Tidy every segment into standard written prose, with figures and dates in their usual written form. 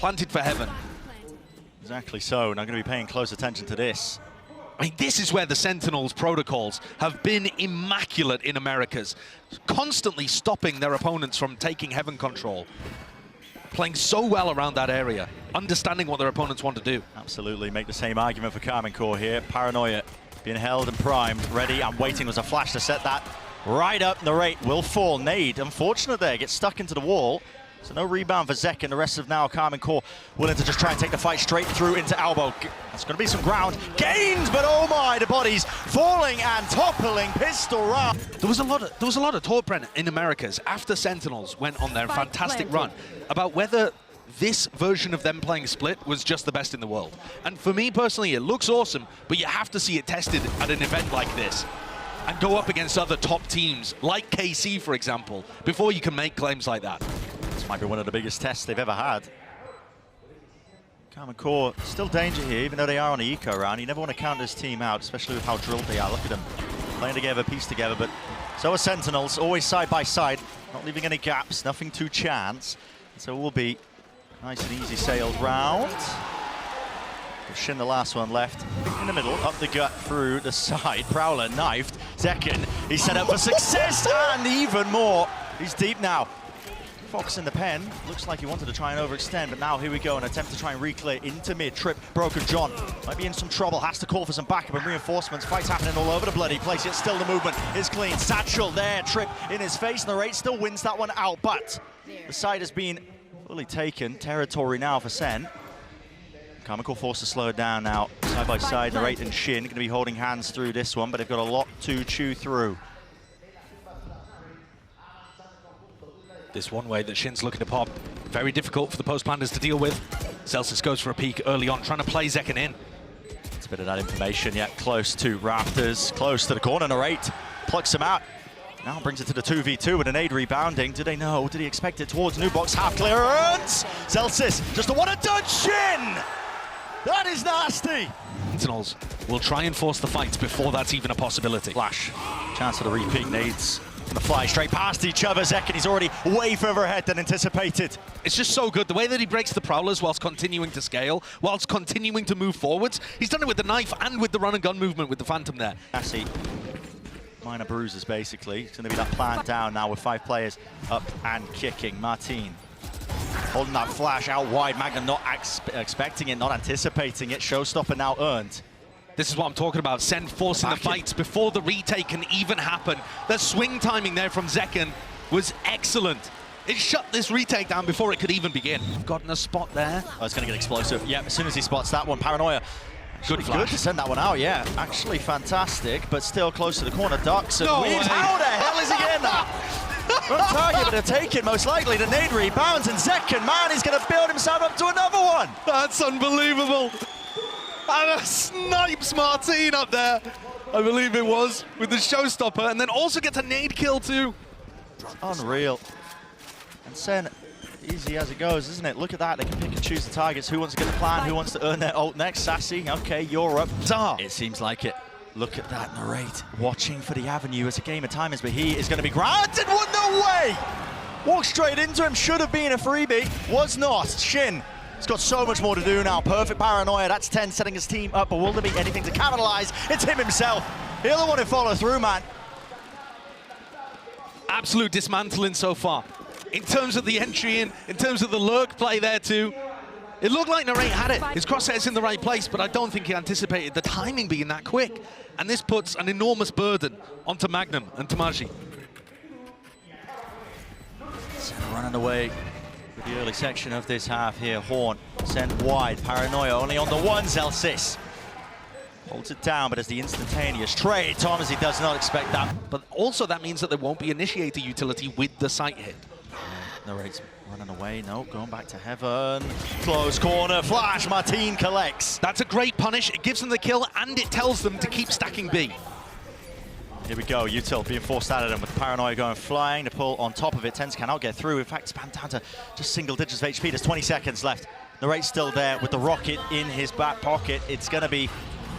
planted for heaven. Exactly so, and I'm going to be paying close attention to this. I mean, this is where the Sentinels protocols have been immaculate in Americas, constantly stopping their opponents from taking heaven control. Playing so well around that area, understanding what their opponents want to do. Absolutely, make the same argument for Karmine Corp here. Paranoia being held and primed, ready and waiting. Was a flash to set that right up. The rate will fall. Nade, unfortunate there, gets stuck into the wall. So no rebound for Zek, and the rest of now Karmine Corp willing to just try and take the fight straight through into elbow. That's going to be some ground gained, but oh my, the bodies falling and toppling. Pistol round. There was a lot of talk, Brent, in Americas after Sentinels went on their fantastic run about whether this version of them playing split was just the best in the world. And for me personally, it looks awesome, but you have to see it tested at an event like this and go up against other top teams like KC, for example, before you can make claims like that. This might be one of the biggest tests they've ever had. Karmine Corp still danger here, even though they are on the eco round. You never want to count this team out, especially with how drilled they are. Look at them playing together, piece together, but so are Sentinels, always side by side, not leaving any gaps, nothing to chance. So it will be nice and easy sailed round. Shin, the last one left in the middle, up the gut through the side. Prowler knifed. Second, he's set up for success and even more. He's deep now. Fox in the pen. Looks like he wanted to try and overextend, but now here we go, an attempt to try and reclear into mid. Trip, Broken John might be in some trouble, has to call for some backup and reinforcements. Fights happening all over the bloody place, yet still the movement is clean. Satchel there, Trip in his face, and the rate still wins that one out, but the side has been fully taken. Territory now for Sen. Karmine Corp forced to slow it down now, side by side. Narrate and Shin going to be holding hands through this one, but they've got a lot to chew through. This one way that Shin's looking to pop, very difficult for the Post Pandas to deal with. Celsius goes for a peek early on, trying to play Zekken in. It's a bit of that information, yet close to Raptors, close to the corner. Narrate plucks him out. Now brings it to the 2v2 with an aid rebounding. Did they know? Did he expect it towards new box? Half clearance. Celsius just a one-and-done. Shin! That is nasty. Sentinels will try and force the fight before that's even a possibility. Flash. Chance for the repeat. Nades gonna fly straight past each other. Zekken, he's already way further ahead than anticipated. It's just so good. The way that he breaks the Prowlers whilst continuing to scale, whilst continuing to move forwards. He's done it with the knife and with the run and gun movement with the Phantom there. Assy. Minor bruises, basically. It's going to be that plant down now with 5 players up and kicking. Martin holding that flash out wide. Magnum not expecting it, not anticipating it. Showstopper now earned. This is what I'm talking about. Sen forcing the fights before the retake can even happen. The swing timing there from Zekken was excellent. It shut this retake down before it could even begin. Gotten a spot there. Oh, it's going to get explosive. Yeah, as soon as he spots that one, Paranoia. Good to send that one out, yeah. Actually fantastic, but still close to the corner. Ducks and weaves. How the hell is he getting that? From target, but a take it most likely. The nade rebounds, and Zekken, man, he's going to build himself up to another one. That's unbelievable. And a snipes Martin up there, I believe it was, with the showstopper, and then also gets a nade kill too. Unreal. And Sen, easy as it goes, isn't it? Look at that, they can pick and choose the targets. Who wants to get the plan? Who wants to earn their ult next? Sassy, okay, you're up. It seems like it. Look at that, Narrate, watching for the avenue as a game of time is, but he is going to be granted one. No way! Walked straight into him, should have been a freebie, was not. Shin, he's got so much more to do now. Perfect Paranoia, that's 10, setting his team up, but will there be anything to capitalize? It's him himself. He'll the one to follow through, man. Absolute dismantling so far. In terms of the entry in terms of the lurk play there too, it looked like Narrate had it. His crosshair's in the right place, but I don't think he anticipated the timing being that quick. And this puts an enormous burden onto Magnum and Tamaji. Running away with the early section of this half here. Horn sent wide. Paranoia only on the one. Celsius holds it down, but as the instantaneous trade, Thomas, he does not expect that. But also that means that there won't be initiator utility with the sight hit. Narrate's running away. No, going back to heaven. Close corner. Flash. Martin collects. That's a great punish. It gives them the kill, and it tells them to keep stacking B. Here we go. Util being forced out of them with Paranoia going flying. The pull on top of it. Tens cannot get through. In fact, it's down to just single digits of HP. There's 20 seconds left. Narrate's still there with the rocket in his back pocket. It's going to be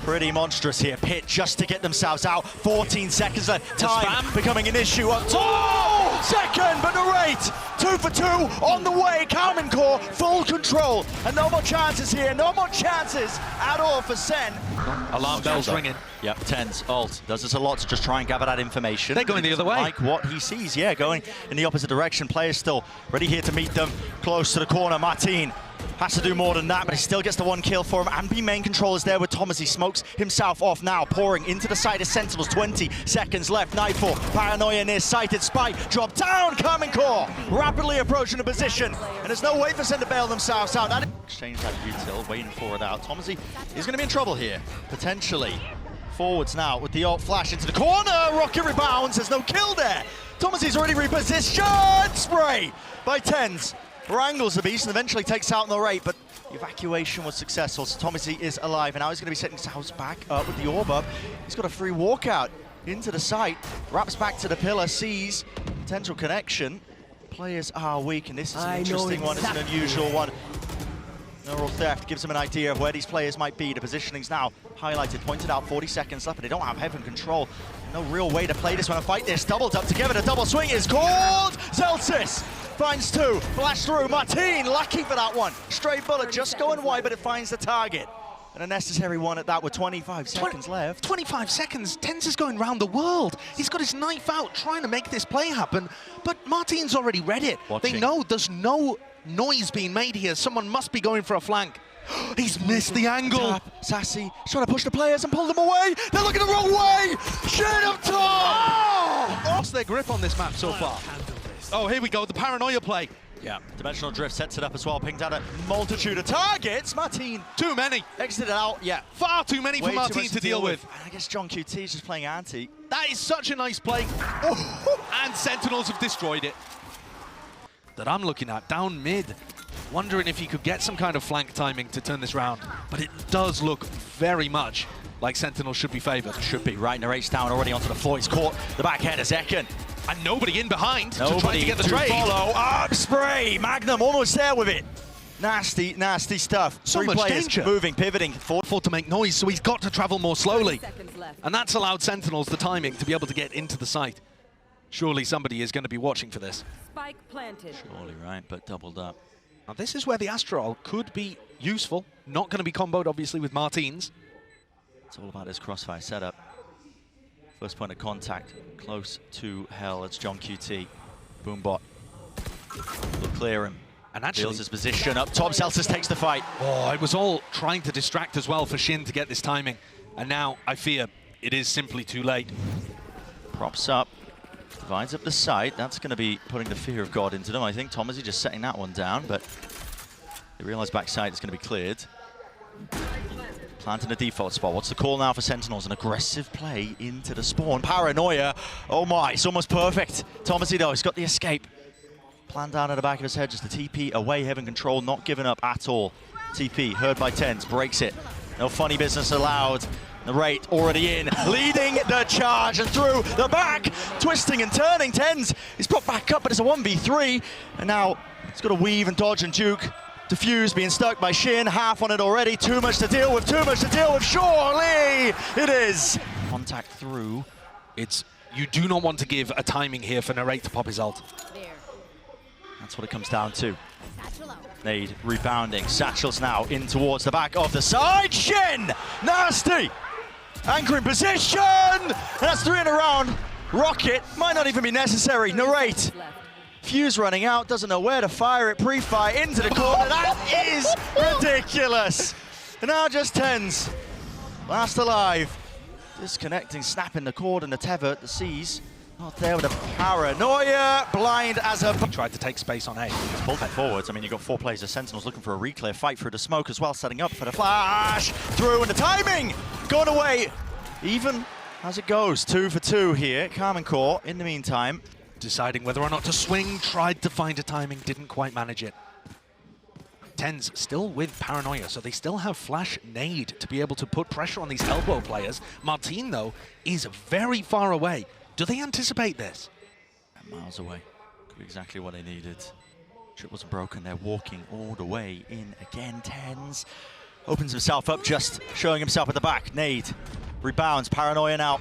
Pretty monstrous here. Pit just to get themselves out. 14 seconds left. Time becoming an issue up top. Second, but the rate. 2 for 2 on the way. Karmine Corp, full control. And no more chances here. No more chances at all for Sen. Alarm bells ringing. Yep, TenZ ult does this a lot to just try and gather that information. They're going the other way. Like what he sees, yeah, going in the opposite direction. Players still ready here to meet them. Close to the corner. Martin has to do more than that, but he still gets the 1 kill for him. And B main control is there with Thomas. He smokes himself off now, pouring into the side of Sentinels. 20 seconds left. Nightfall, paranoia near sighted. Spike, drop down. Karmine Corp rapidly approaching the position. And there's no way for Sen to bail themselves out. That exchange that util, waiting for it out. Thomas, he's going to be in trouble here, potentially. Forwards now with the ult flash into the corner. Rocket rebounds. There's no kill there. Thomas is already repositioned. Spray by TenZ. Wrangles the beast and eventually takes out the rate, but the evacuation was successful, so Thomasy is alive, and now he's going to be setting his house back up with the orb up. He's got a free walkout into the site, wraps back to the pillar, sees potential connection. Players are weak, and this is an interesting one. It's an unusual one. Neural theft gives him an idea of where these players might be. The positioning's now highlighted, pointed out. 40 seconds left, but they don't have heaven control. No real way to play this one and fight this. Doubled up together. The double swing is called. Zelsis finds 2. Flash through. Martin lucky for that one. Straight bullet just going wide, but it finds the target. And a necessary one at that with 25 seconds left. 25 seconds. TenZ is going round the world. He's got his knife out trying to make this play happen, but Martin's already read it. They know there's no noise being made here. Someone must be going for a flank. He's missed the angle. Sassy trying to push the players and pull them away. They're looking the wrong way. Shit up top. Lost their grip on this map so far. Oh, here we go. The paranoia play. Yeah, Dimensional Drift sets it up as well. Pinged out a multitude of targets. Martin. Too many. Exited out. Yeah. Far too many for Martin to deal with. And I guess John QT is just playing anti. That is such a nice play. And Sentinels have destroyed it. That I'm looking at down mid, wondering if he could get some kind of flank timing to turn this round. But it does look very much like Sentinels should be favored. Should be. Right, narrates down already onto the floor. He's caught the back header second. And nobody in behind to try to get the trade. Follow. Up spray. Magnum almost there with it. Nasty, nasty stuff. So 3 much players danger. Moving, pivoting. For to make noise, so he's got to travel more slowly. And that's allowed Sentinels the timing to be able to get into the site. Surely somebody is going to be watching for this. Spike planted. Surely, right, but doubled up. Now this is where the Astral could be useful. Not going to be comboed, obviously, with Martins. It's all about this crossfire setup. First point of contact, close to hell. It's John QT. Boombot will clear him. And actually, feels his position up top. Zelsis takes the fight. Oh, it was all trying to distract as well for Shin to get this timing. And now I fear it is simply too late. Props up. Divides up the site. That's going to be putting the fear of God into them. I think Thomas is just setting that one down, but they realize backside is going to be cleared. Planting a default spot. What's the call now for Sentinels? An aggressive play into the spawn. Paranoia. Oh my, it's almost perfect. Thomasy though, he's got the escape. Planned down at the back of his head, just the TP away, heaven control, not giving up at all. TP, heard by TenZ, breaks it. No funny business allowed. The rate already in, leading the charge and through the back, twisting and turning. TenZ is brought back up, but it's a 1v3, and now he's got to weave and dodge and juke. Diffuse, being stuck by Shin, half on it already. Too much to deal with, surely it is. Contact through. You do not want to give a timing here for Narrate to pop his ult. That's what it comes down to. Nade rebounding, Satchel's now in towards the back of the side. Shin, nasty. Anchoring position, and that's 3 in a round. Rocket might not even be necessary. Narrate. Fuse running out, doesn't know where to fire it. Pre-fire into the corner. That is ridiculous. And now just TenZ. Last alive. Disconnecting, snapping the cord and the tether. The C's not there with a paranoia. Blind as a... He tried to take space on A. He's pulled back forwards. I mean, you've got 4 players of Sentinels looking for a reclear fight through the smoke as well, setting up for the flash. Through, and the timing going away. Even as it goes. 2 for 2 here. Karmine Corp, in the meantime, deciding whether or not to swing, tried to find a timing, didn't quite manage it. TenZ still with paranoia, so they still have flash nade to be able to put pressure on these elbow players. Martin, though, is very far away. Do they anticipate this? Miles away. Could be exactly what they needed. Trip wasn't broken. They're walking all the way in again. TenZ Opens himself up, just showing himself at the back. Nade, rebounds, Paranoia now.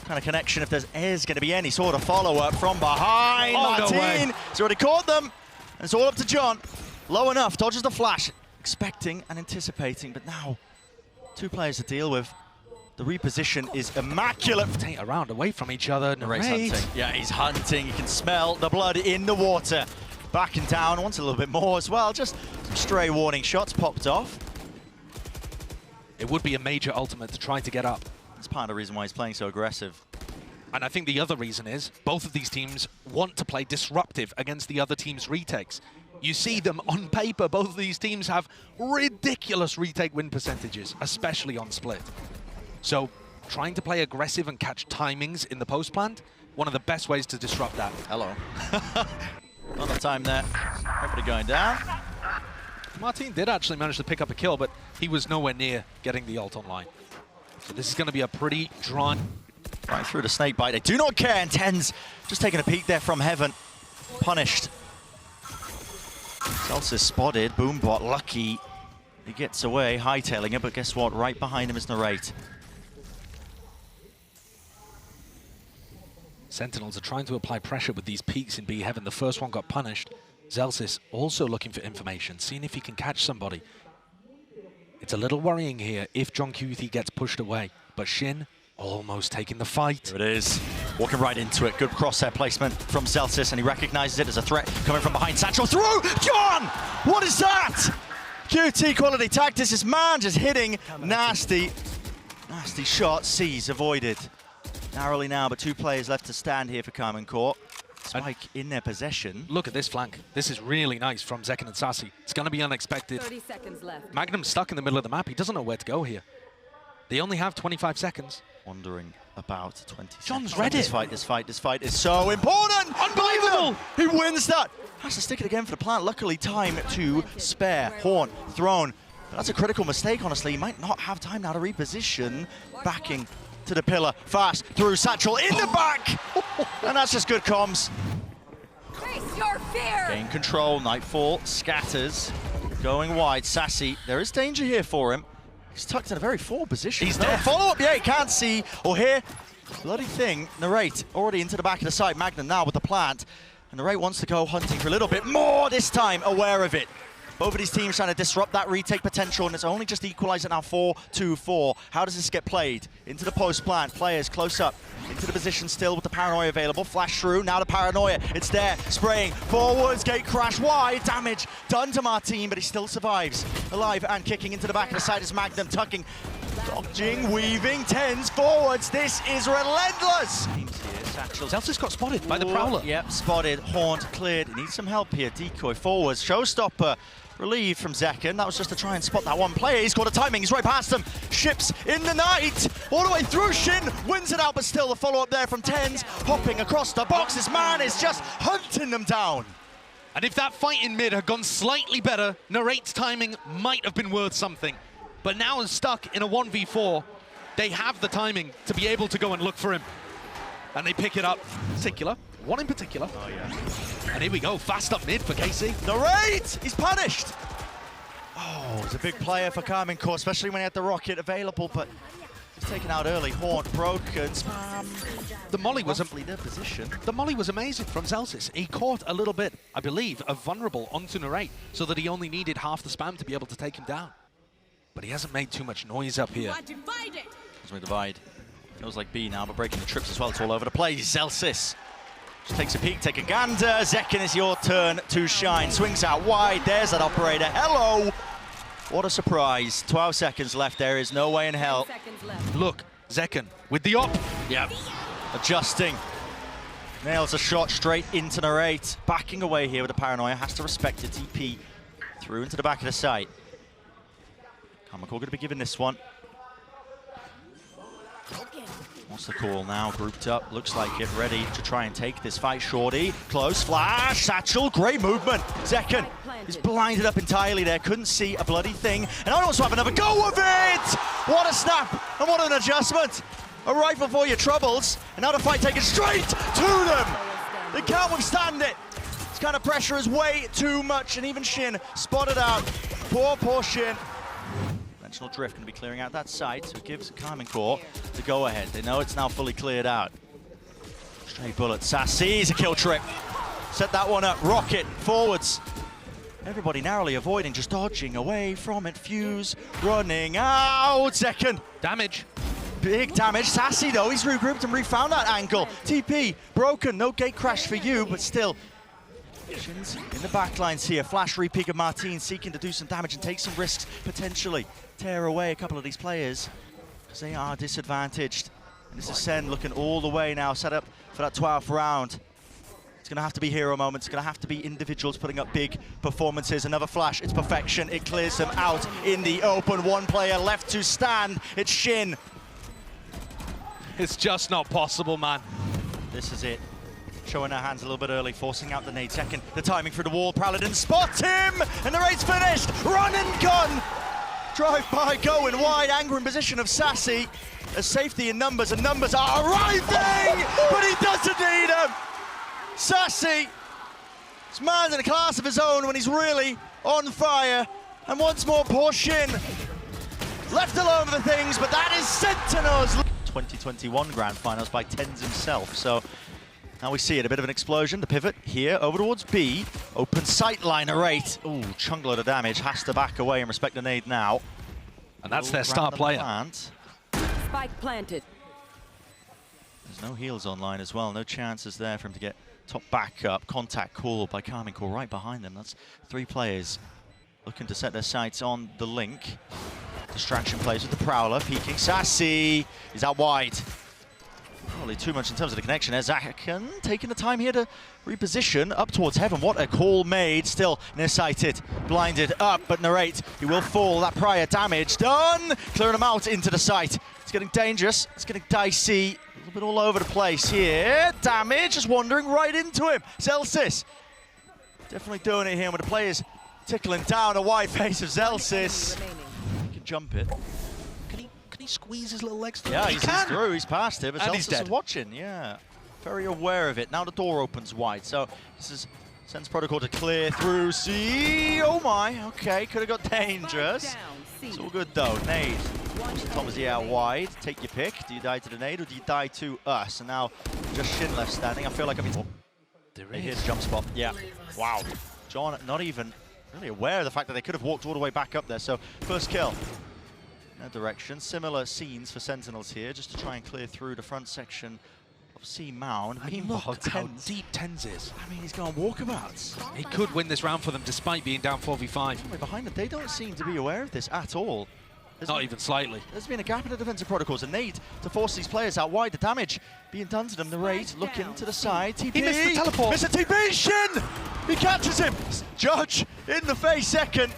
Kind of connection if there is going to be any sort of follow-up from behind. Martin, he's already caught them. And it's all up to John. Low enough, dodges the flash, expecting and anticipating, but now 2 players to deal with. The reposition is immaculate. Around, away from each other. Narrate's hunting. Yeah, he's hunting. You can smell the blood in the water. Backing down, wants a little bit more as well. Just some stray warning shots popped off. It would be a major ultimate to try to get up. That's part of the reason why he's playing so aggressive. And I think the other reason is both of these teams want to play disruptive against the other team's retakes. You see them on paper, both of these teams have ridiculous retake win percentages, especially on split. So trying to play aggressive and catch timings in the post plant, one of the best ways to disrupt that. Hello. Not the time there. Everybody going down. Martin did actually manage to pick up a kill, but he was nowhere near getting the ult online. So this is going to be a pretty drawn... Right through the snake bite. They do not care, and Tens just taking a peek there from heaven. Punished. Celsius spotted. Boombot lucky. He gets away, hightailing it, but guess what? Right behind him is Narrate. Sentinels are trying to apply pressure with these peaks in B Heaven. The first one got punished. Zelsis also looking for information, seeing if he can catch somebody. It's a little worrying here if John Cuthie gets pushed away, but Shin almost taking the fight. There it is. Walking right into it. Good crosshair placement from Zelsis, and he recognizes it as a threat coming from behind. Satchel through! John! What is that? QT quality tactics. This man just hitting nasty shot. C's avoided. Narrowly now, but 2 players left to stand here for Karmine Corp. Spike in their possession. Look at this flank. This is really nice from Zekken and Sassy. It's going to be unexpected. 30 seconds left. Magnum's stuck in the middle of the map. He doesn't know where to go here. They only have 25 seconds. Wondering about 20 John's seconds. read it. This fight is so important. Unbelievable. He wins that. Has to stick it again for the plant. Luckily, time to spare. Horn thrown. But that's a critical mistake, honestly. He might not have time now to reposition. Backing to the pillar. Fast through Satchel in the back. And that's just good comms. Face your fear. Gain control. Nightfall scatters. Going wide. Sassy. There is danger here for him. He's tucked in a very forward position. He's there. Follow-up, yeah, he can't see or hear. Bloody thing. Narrate already into the back of the site. Magnum now with the plant. And Narrate wants to go hunting for a little bit more this time, aware of it. Both of these teams trying to disrupt that retake potential, and it's only just equalized it now 4-2-4. How does this get played? Into the post plant, players close up, into the position still with the Paranoia available. Flash through, now the Paranoia, it's there, spraying forwards, gate crash wide, damage done to Martin, but he still survives. Alive and kicking into the back of the side is Magnum, tucking, dodging, weaving, Tens forwards. This is relentless. Zelsis got spotted by the Prowler. Yep, spotted, Haunt, cleared. He needs some help here. Decoy forwards, showstopper. Relieved from Zekken. That was just to try and spot that one player. He's got a timing. He's right past him. Ships in the night. All the way through. Shin wins it out, but still the follow-up there from Tens. Hopping across the box. This man is just hunting them down. And if that fight in mid had gone slightly better, Narrate's timing might have been worth something. But now is stuck in a 1v4. They have the timing to be able to go and look for him. And they pick it up. One in particular. Oh, yeah. And here we go, fast up mid for KC. Narrate! He's punished! Oh, he's a big player for Karmine Corp, especially when he had the rocket available, but he's taken out early. Haunt broken. The molly was their position. The molly was amazing from Zelsis. He caught a little bit, I believe, of vulnerable onto Narrate, so that he only needed half the spam to be able to take him down. But he hasn't made too much noise up here. As we divide. Feels like B now, but breaking the trips as well. It's all over the place. Zelsis just takes a peek, take a gander. Zekken, is your turn to shine. Swings out wide. There's that operator. Hello. What a surprise. 12 seconds left. There is no way in hell. Look, Zekken with the op. Yep. Adjusting. Nails a shot straight into Narrate. Backing away here with the Paranoia. Has to respect the TP. Through into the back of the site. Karmine Corp going to be given this one. What's the call now? Grouped up, looks like it, ready to try and take this fight. Shorty, close flash, Satchel, great movement. Zekken is blinded up entirely there, couldn't see a bloody thing. And I also have another go of it! What a snap, and what an adjustment. A rifle for your troubles, and now the fight taken straight to them. They can't withstand it. This kind of pressure is way too much, and even Shin spotted out. Poor Shin. Conventional Drift going to be clearing out that site, so it gives Karmine Corp the go-ahead. They know it's now fully cleared out. Stray bullet. Sassy's a kill trip. Set that one up. Rocket forwards. Everybody narrowly avoiding, just dodging away from it. Fuse running out. Second. Damage. Big damage. Sassy, though, he's regrouped and refound that angle. TP broken. No gate crash for you, but still. Shins in the backlines here. Flash repeat of Martin seeking to do some damage and take some risks, potentially tear away a couple of these players because they are disadvantaged. And this is SEN looking all the way now, set up for that 12th round. It's going to have to be hero moments. It's going to have to be individuals putting up big performances. Another flash. It's perfection. It clears them out in the open. One player left to stand. It's Shin. It's just not possible, man. This is it. Showing her hands a little bit early, forcing out the nade. Second, the timing through the wall. Prowler didn't spot him, and the raid's finished. Run and gun. Drive by, going wide. Anger in position of Sassy. A safety in numbers, and numbers are arriving, but he doesn't need them. Sassy, this man's in a class of his own when he's really on fire. And once more, poor Shin left alone with the things, but that is Sentinels. 2021 Grand Finals by Tens himself. So now we see it, a bit of an explosion. The pivot here over towards B. Open sight line, a rate. Ooh, chunk load of damage. Has to back away and respect the nade now. And that's their star player. Plant. Spike planted. There's no heals online as well. No chances there for him to get top back up. Contact called by Karmine Corp right behind them. That's 3 players looking to set their sights on the link. Distraction plays with the Prowler. Peeking. Sassy is out wide. Probably too much in terms of the connection. Zakan taking the time here to reposition up towards heaven. What a call made. Still nearsighted, blinded up, but narrate. He will fall. That prior damage done. Clearing him out into the site. It's getting dangerous. It's getting dicey. A little bit all over the place here. Damage just wandering right into him. Zelsis definitely doing it here with the players tickling down a wide face of Zelsis. He can jump it. Can he squeeze his little legs through? Yeah, he's through, he's past it, but and he's Zelsis dead. is watching, yeah. Very aware of it. Now the door opens wide, so this is SEN's protocol to clear through C. Oh my, okay, could have got dangerous. It's all good though, nade. Thomas out wide, take your pick. Do you die to the nade or do you die to us? And now just Shin left standing. I feel like here's jump spot, yeah. Wow, John not even really aware of the fact that they could have walked all the way back up there, so first kill. No direction. Similar scenes for Sentinels here, just to try and clear through the front section of C Mound. Look how deep Tens is. I mean, he's going walkabouts. He could win this round for them despite being down 4v5. Behind them, they don't seem to be aware of this at all. Not even slightly. There's been a gap in the defensive protocols, a need to force these players out wide. The damage being done to them. The raid looking to the side. TP. He missed the teleport. Mr. TP, Shin! He catches him. Judge in the face, second.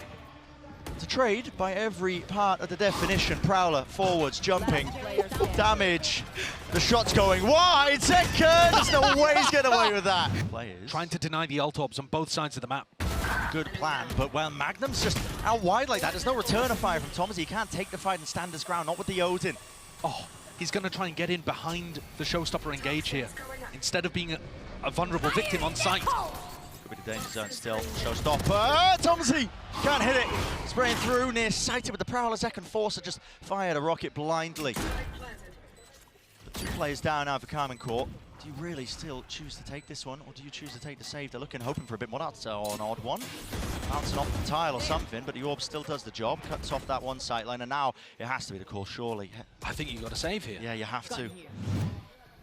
To trade by every part of the definition. Prowler forwards, jumping, damage. The shot's going wide. Second. There's no way he's getting away with that. Players trying to deny the ult orbs on both sides of the map. good plan, but well, Magnum's just out wide like that. There's no return of fire from Thomas. He can't take the fight and stand his ground, not with the Odin. Oh, he's going to try and get in behind the showstopper engage here, instead of being a vulnerable victim on site. Could be the danger zone still. Showstopper, Tomsy can't hit it. Spraying through, near sighted with the Prowler. Second Forcer just fired a rocket blindly. But two players down now for Karmine Corp. Do you really still choose to take this one, or do you choose to take the save? They're looking, hoping for a bit more. That's an odd one. Bouncing off the tile or something, but the orb still does the job. Cuts off that one sight line, and now it has to be the call, surely. I think you've got to save here. Yeah, you have to.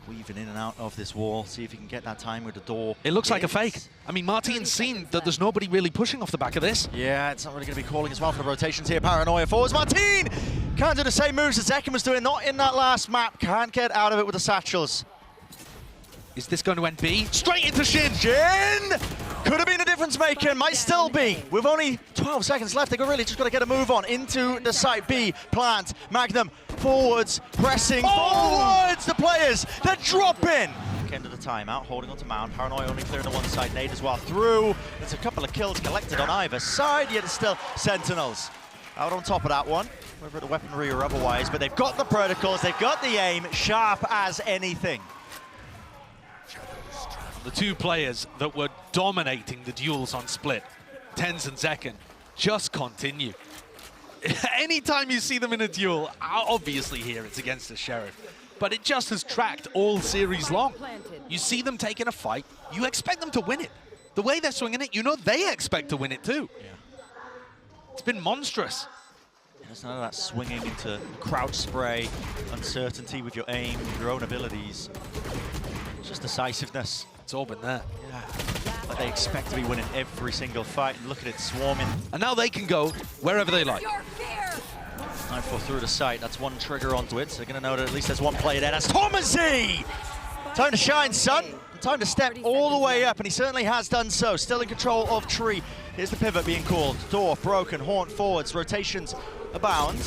Weaving in and out of this wall, see if you can get that time with the door. It looks like a fake. I mean, Martin's seen that there's nobody really pushing off the back of this. Yeah, it's not really going to be calling as well for the rotations here. Paranoia forwards. Martin can't do the same moves as Zekken was doing, not in that last map. Can't get out of it with the satchels. Is this going to end B? Straight into Shin! Shin! Could have been a difference maker, might still be. With only 12 seconds left, they've really just got to get a move on into the site B. Plant, Magnum, forwards, pressing forwards. The players, they're dropping. End of the timeout, holding on to Mound. Paranoia only clearing the one side, nade as well through. There's a couple of kills collected on either side, yet it's still Sentinels out on top of that one, whether the weaponry or otherwise, but they've got the protocols, they've got the aim, sharp as anything. The two players that were dominating the duels on split, Tens and Zekken, just continue. Anytime you see them in a duel, obviously here it's against the Sheriff, but it just has tracked all series long. You see them taking a fight, you expect them to win it. The way they're swinging it, you know they expect to win it too. Yeah. It's been monstrous. There's none of that swinging into crouch spray, uncertainty with your aim, with your own abilities. It's just decisiveness. It's all been there. Yeah. But they expect to be winning every single fight, and look at it swarming. And now they can go wherever they like. 9-4 through the site, that's one trigger onto it, so they're going to know that at least there's one player there. That's Thomasy! Time to shine, son. Time to step all the way up, and he certainly has done so. Still in control of Tree. Here's the pivot being called. Dwarf, broken, Haunt forwards, rotations abound.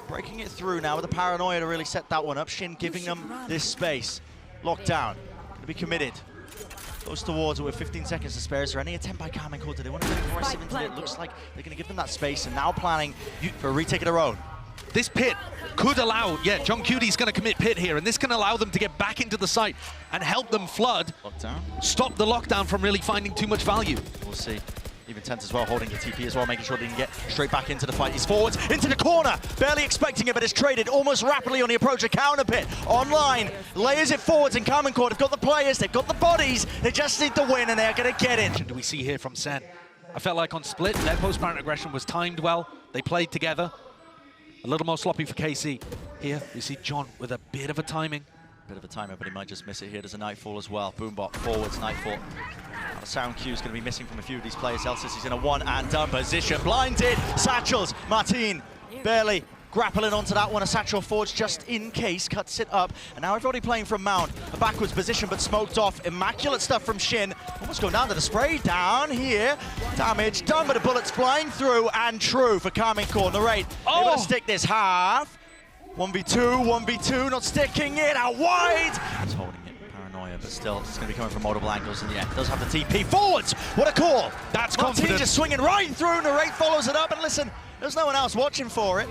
Breaking it through now with the paranoia to really set that one up. Shin giving them this space. Locked down, going to be committed. Close towards it with 15 seconds to spare. Is there any attempt by Karmine Corp? Do they want to go aggressive into it? Looks like they're going to give them that space, and now planning for a retake of their own. This pit could allow, John Cudie's going to commit pit here, and this can allow them to get back into the site and help them flood. Lockdown. Stop the lockdown from really finding too much value. We'll see. Even Tense as well, holding the TP as well, making sure they can get straight back into the fight. He's forwards, into the corner, barely expecting it, but it's traded almost rapidly on the approach of counter pit. Online, layers it forwards, and Karmine Corp have got the players, they've got the bodies, they just need to win, and they're going to get it. Do we see here from SEN? I felt like on Split, their post-parent aggression was timed well. They played together. A little more sloppy for KC. Here, we see John with a bit of a timing. Bit of a timer, but he might just miss it here. There's a Nightfall as well. Boombot forwards, Nightfall. The sound cue is going to be missing from a few of these players. Elsis is in a one-and-done position. Blinded, Satchels, Martin barely grappling onto that one. A Satchel forwards just in case, cuts it up. And now everybody playing from Mount. A backwards position, but smoked off. Immaculate stuff from Shin. Almost going down to the spray. Down here. Damage done, but the bullets flying through. And true for Karmine Corp. Narrate, able to stick this half. 1v2, 1v2, not sticking it out wide. He's holding it, paranoia, but still, it's going to be coming from multiple angles, and yeah, does have the TP forwards. What a call! That's Martin confident. Just swinging right through. Narrate follows it up, and listen, there's no one else watching for it.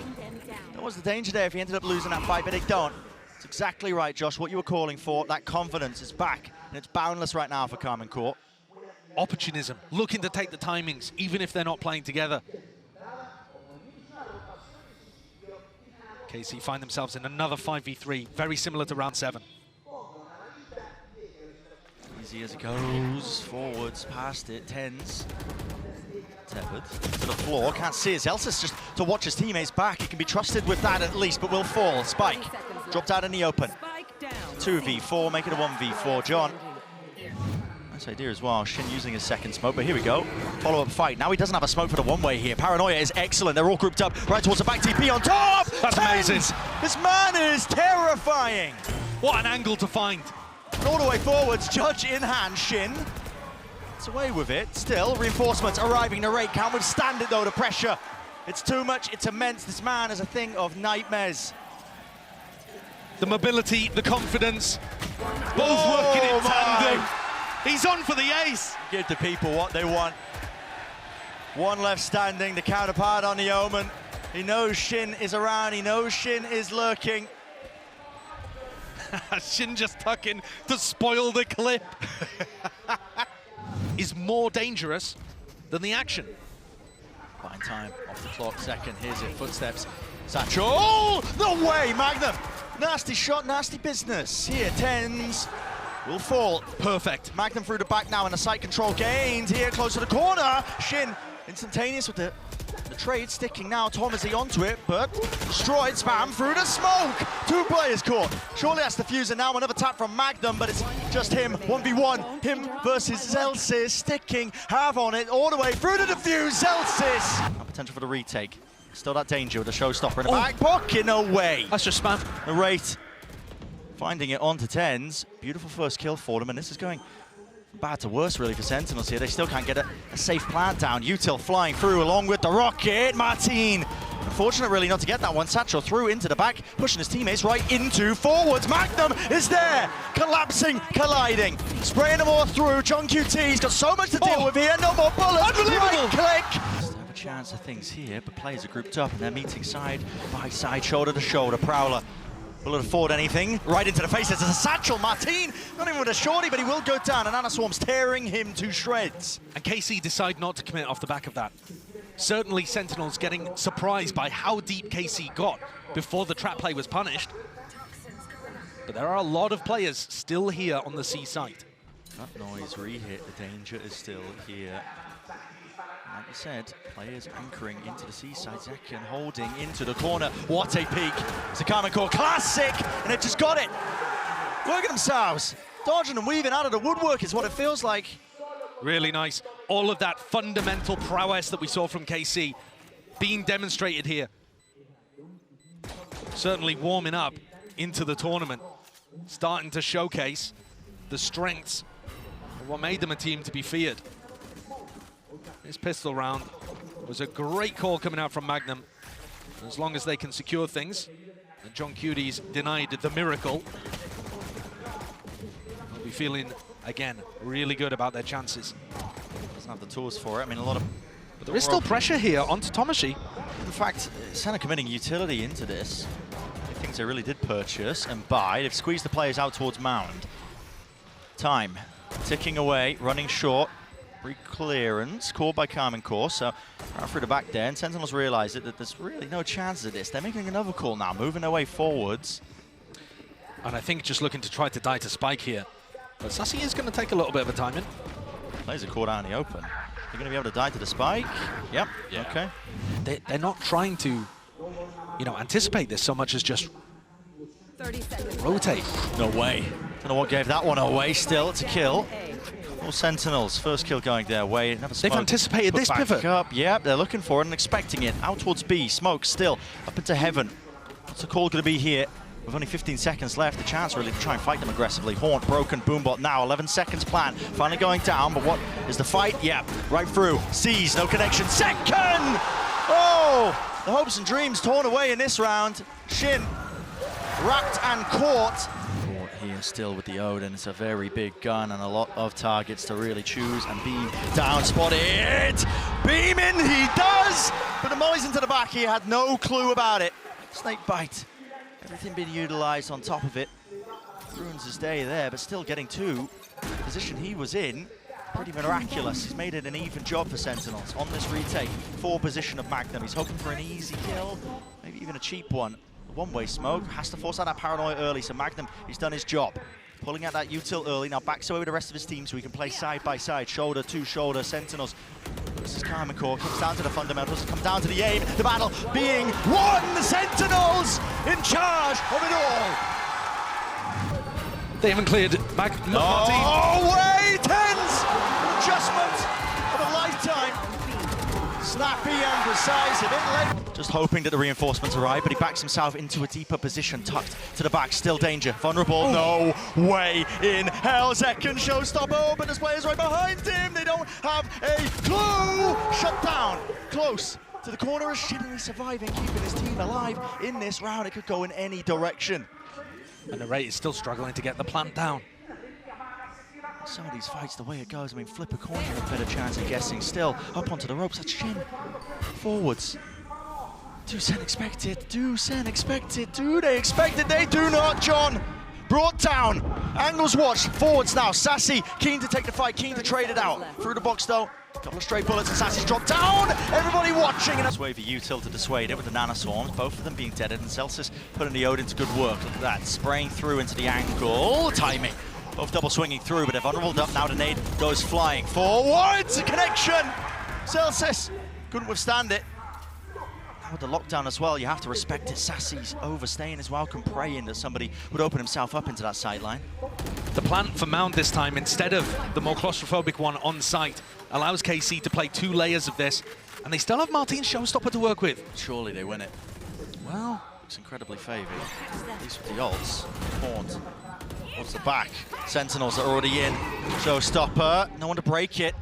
That was the danger there if he ended up losing that fight, but they don't. It's exactly right, Josh, what you were calling for. That confidence is back, and it's boundless right now for Karmine Corp. Opportunism, looking to take the timings, even if they're not playing together. KC find themselves in another 5v3, very similar to round 7. Easy as it goes, forwards, past it, Tens. Tethered to the floor, can't see his Elsis just to watch his teammates back. He can be trusted with that at least, but will fall. Spike, dropped out in the open. 2v4, make it a 1v4, John. Nice idea as well, Shin using his second smoke, but here we go. Follow-up fight. Now he doesn't have a smoke for the one-way here. Paranoia is excellent. They're all grouped up right towards the back TP on top. That's amazing. This man is terrifying. What an angle to find. And all the way forwards, judge in hand, Shin. It's away with it. Still, reinforcements arriving. Narrate can't withstand it though, the pressure. It's too much, it's immense. This man is a thing of nightmares. The mobility, the confidence, both working in tandem. He's on for the ace. Give the people what they want. One left standing, the counterpart on the Omen. He knows Shin is around, he knows Shin is lurking. Shin just tucking to spoil the clip. Is more dangerous than the action. Fine time, off the clock, second, here's it, footsteps. Satchel, oh, no way, Magnum. Nasty shot, nasty business. Here, Tens. Will fall. Perfect. Magnum through the back now, and the side control gained here, close to the corner. Shin, instantaneous with the trade, sticking now. Thomasy onto it, but destroyed. Spam through the smoke. 2 players caught. Surely that's the fuser now. Another tap from Magnum, but it's just him. 1v1. Him versus Zelsis. Sticking, have on it, all the way through the defuse. Zelsis. Now potential for the retake. Still that danger with the showstopper in the back pocket. No way. That's just spam. Narrate. Finding it onto Tens. Beautiful first kill for them, and this is going bad to worse really for Sentinels here. They still can't get a safe plant down. Util flying through along with the rocket. Martin, unfortunate really not to get that one. Satchel through into the back, pushing his teammates right into forwards. Magnum is there, collapsing, colliding, spraying them all through. John QT's got so much to deal with here. No more bullets. Unbelievable. Right click. Still have a chance of things here, but players are grouped up and they're meeting side by side, shoulder to shoulder. Prowler will it afford anything? Right into the face. It's a Satchel. Martin, not even with a shorty, but he will go down. And Anna Swarm's tearing him to shreds. And KC decide not to commit off the back of that. Certainly Sentinels getting surprised by how deep KC got before the trap play was punished. But there are a lot of players still here on the C site. That noise re-hit, the danger is still here. Like you said, players anchoring into the C side. Zekken holding into the corner. What a peek. It's a Karmine Corp classic, and they've just got it. Look at themselves. Dodging and weaving out of the woodwork is what it feels like. Really nice. All of that fundamental prowess that we saw from KC being demonstrated here. Certainly warming up into the tournament. Starting to showcase the strengths of what made them a team to be feared. This pistol round was a great call coming out from Magnum. As long as they can secure things, and John Cutie's denied the miracle. They'll be feeling, again, really good about their chances. Doesn't have the tools for it. I mean, a lot of... But there is still pressure here onto Tomashi. In fact, SEN are committing utility into this. Things they really did purchase and buy. They've squeezed the players out towards Mound. Time ticking away, running short. Free clearance, called by Karmine Corp. So right through the back there, and Sentinels realize that there's really no chances of this. They're making another call now, moving their way forwards. And I think just looking to try to die to Spike here. But Sassy is going to take a little bit of a time in. Players are caught out in the open. They're going to be able to die to the Spike. Yep, yeah. Okay. They're not trying to, you know, anticipate this so much as just 30 seconds. rotate. No way. Don't know what gave that one away. Still, it's a kill. All Sentinels, first kill going their way. They've anticipated this pivot. Up. Yep, they're looking for it and expecting it. Out towards B, smoke still, up into heaven. What's the call going to be here? With only 15 seconds left, the chance really to try and fight them aggressively. Haunt, broken, Boombot now, 11 seconds plan. Finally going down, but what is the fight? Yeah, right through. Sees, no connection. Second! Oh! The hopes and dreams torn away in this round. Shin, wrapped and caught. Here still with the Odin, it's a very big gun and a lot of targets to really choose, and beam down, spotted, beaming, he does, but the molly's into the back, he had no clue about it. Snake bite, everything being utilized on top of it, ruins his day there, but still getting to the position he was in, pretty miraculous. He's made it an even job for Sentinels on this retake, 4 position of Magnum. He's hoping for an easy kill, maybe even a cheap one. One-way smoke, has to force out that paranoia early, so Magnum, he's done his job. Pulling out that util early, now backs away with the rest of his team so he can play side by side, shoulder to shoulder. Sentinels, this is Karmine Corp, comes down to the fundamentals, comes down to the aim, the battle being won! The Sentinels in charge of it all! They haven't cleared Magnum. Oh, way! Tens! Adjustment of a lifetime. Snappy and precise, a bit late. Just hoping that the reinforcements arrive, but he backs himself into a deeper position, tucked to the back, still danger, vulnerable, no way in hell. Zekken showstopper, but there's players right behind him, they don't have a clue. Shut down, close to the corner, is Shinny surviving, keeping his team alive in this round. It could go in any direction. And the Ray is still struggling to get the plant down. Some of these fights, the way it goes, I mean, flip a coin, you have a better chance of guessing. Still, up onto the ropes, that's Shin. Forwards. Do SEN expect it? Do SEN expect it? Do they expect it? They do not, John. Brought down. Angles watched. Forwards now. Sassy, keen to take the fight, keen to trade it out. Through the box, though. Couple of straight bullets, and Sassy's dropped down. Everybody watching. And that's way for util to dissuade it with the nanoswarms, both of them being deaded, and Celsius putting the Odin to good work. Look at that. Spraying through into the angle. Timing. Both double swinging through, but they're vulnerable up now. The nade goes flying forwards. A connection. Celsius couldn't withstand it. Now with the lockdown as well, you have to respect it. Sassy's overstaying his welcome, praying that somebody would open himself up into that sideline. The plant for Mound this time, instead of the more claustrophobic one on site, allows KC to play 2 layers of this, and they still have Martin's showstopper to work with. Surely they win it. Well, looks incredibly favoured, at least with the ults. Haunt. What's the back? Sentinels are already in. Showstopper, no one to break it.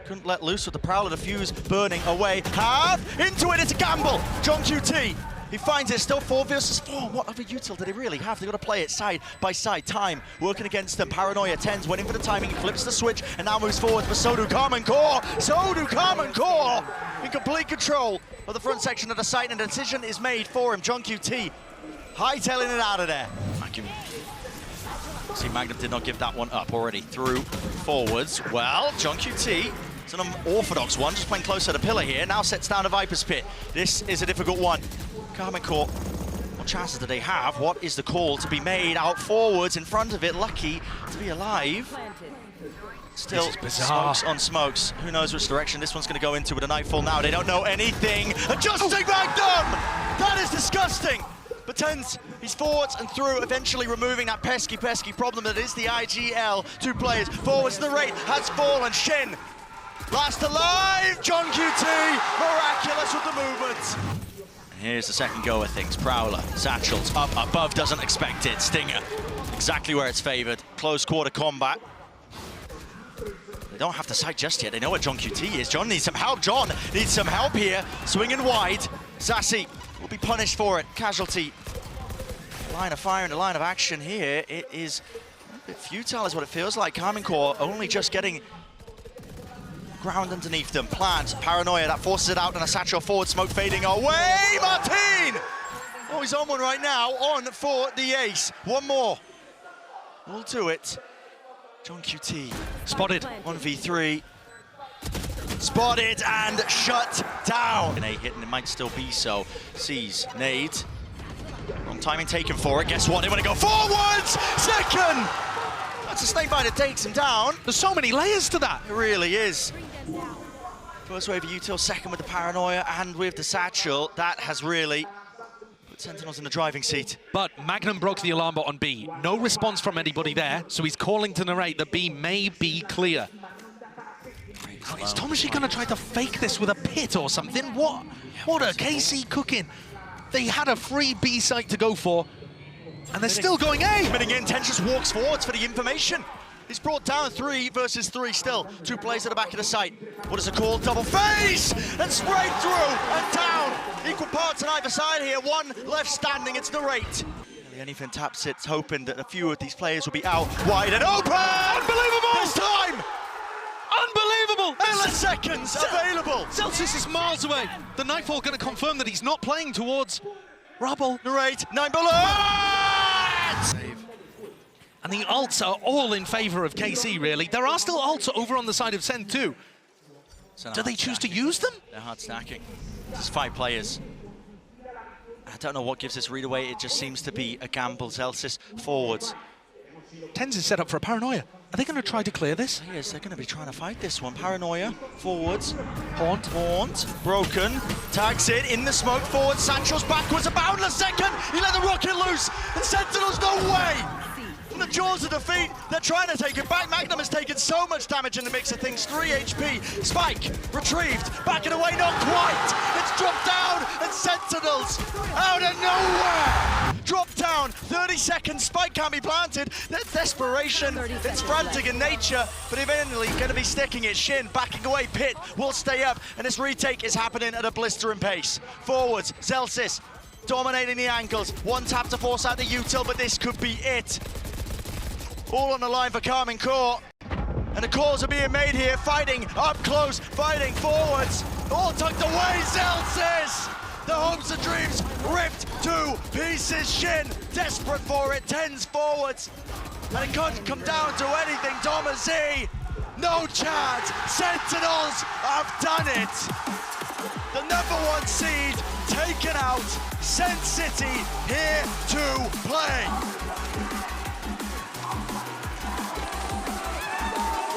Couldn't let loose with the Prowler, the fuse burning away. Half into it, it's a gamble. John QT, he finds it, still 4 versus 4. What other util did he really have? They've got to play it side by side. Time working against them. Paranoia, Tens waiting for the timing. He flips the switch and now moves forward, but so do Karmine Corp. So do Karmine Corp in complete control of the front section of the site, and the decision is made for him. John QT hightailing it out of there. See, Magnum did not give that one up already. Through forwards. Well, John QT It's an unorthodox one, just playing close to the pillar here. Now sets down a Viper's Pit. This is a difficult one. Karmine Corp, what chances do they have? What is the call to be made out forwards in front of it? Lucky to be alive. Still smokes on smokes. Who knows which direction this one's going to go into with a nightfall now. They don't know anything. Adjusting Magnum! That is disgusting. But Tens, he's forwards and through, eventually removing that pesky problem that is the IGL. 2 players, forwards the rate, has fallen. Shin, last alive. John QT, miraculous with the movement. And here's the second go of things. Prowler, Satchels, up above, doesn't expect it. Stinger, exactly where it's favored. Close quarter combat. They don't have to sight just yet. They know what John QT is. John needs some help. John needs some help here. Swinging wide. Sassy will be punished for it. Casualty. Line of fire and the line of action here. It is a bit futile is what it feels like. Karmine Corp only just getting ground underneath them. Plans. Paranoia. That forces it out. And a satchel forward. Smoke fading away. Martin! Oh, he's on one right now. On for the ace. One more. We'll do it. John QT. Spotted. 1v3. Spotted and shut down. An A hit, and it might still be so. Sees nade. Wrong timing taken for it. Guess what? They want to go forwards. Second. That's a snakebite that takes him down. There's so many layers to that. It really is. First wave of util, second with the paranoia and with the satchel. That has really put Sentinels in the driving seat. But Magnum broke the alarm bot on B. No response from anybody there, so he's calling to narrate that B may be clear. Oh, is Tomashi going to try to fake this with a pit or something? What are KC cooking? They had a free B site to go for, and they're still going A. Spinning in, Ten just walks forwards for the information. He's brought down 3 versus 3 still. 2 players at the back of the site. What is it called? Double face! And straight through and down. Equal parts on either side here. 1 left standing, it's Narrate. Anything taps it, hoping that a few of these players will be out wide and open! Unbelievable! This time! Unbelievable! Milliseconds available! Celsius is miles away. The Nightfall going to confirm that he's not playing towards Rubble. Narrate, 9 bullet! Save. And the ults are all in favor of KC, really. There are still ults over on the side of Sen too. Do they choose to use them? They're hard stacking. There's 5 players. I don't know what gives this read away. It just seems to be a gamble. Celsius forwards. Tens is set up for a paranoia. Are they going to try to clear this? Yes, they're going to be trying to fight this one. Paranoia, forwards. Haunt. Broken. Tags it in the smoke, forward. Sancho's backwards, a boundless second. He let the rocket loose. And Sentinels, no way! From the jaws of defeat, they're trying to take it back. Magnum has taken so much damage in the mix of things. 3 HP. Spike, retrieved. Back and away, not quite. It's dropped down, and Sentinels, out of nowhere, drop down. 30 seconds, Spike can't be planted. That's desperation. It's frantic in nature, but eventually going to be sticking it. Shin backing away, Pit will stay up, and this retake is happening at a blistering pace. Forwards, Celsius dominating the angles. 1 tap to force out the util, but this could be it. All on the line for Karmine Corp. And the calls are being made here, fighting up close, fighting forwards. All tucked away, Celsius! The hopes and dreams ripped to pieces. Shin, desperate for it, Tens forwards. And it can't come down to anything. Domazi, no chance. Sentinels have done it. The #1 seed taken out. Sen City here to play.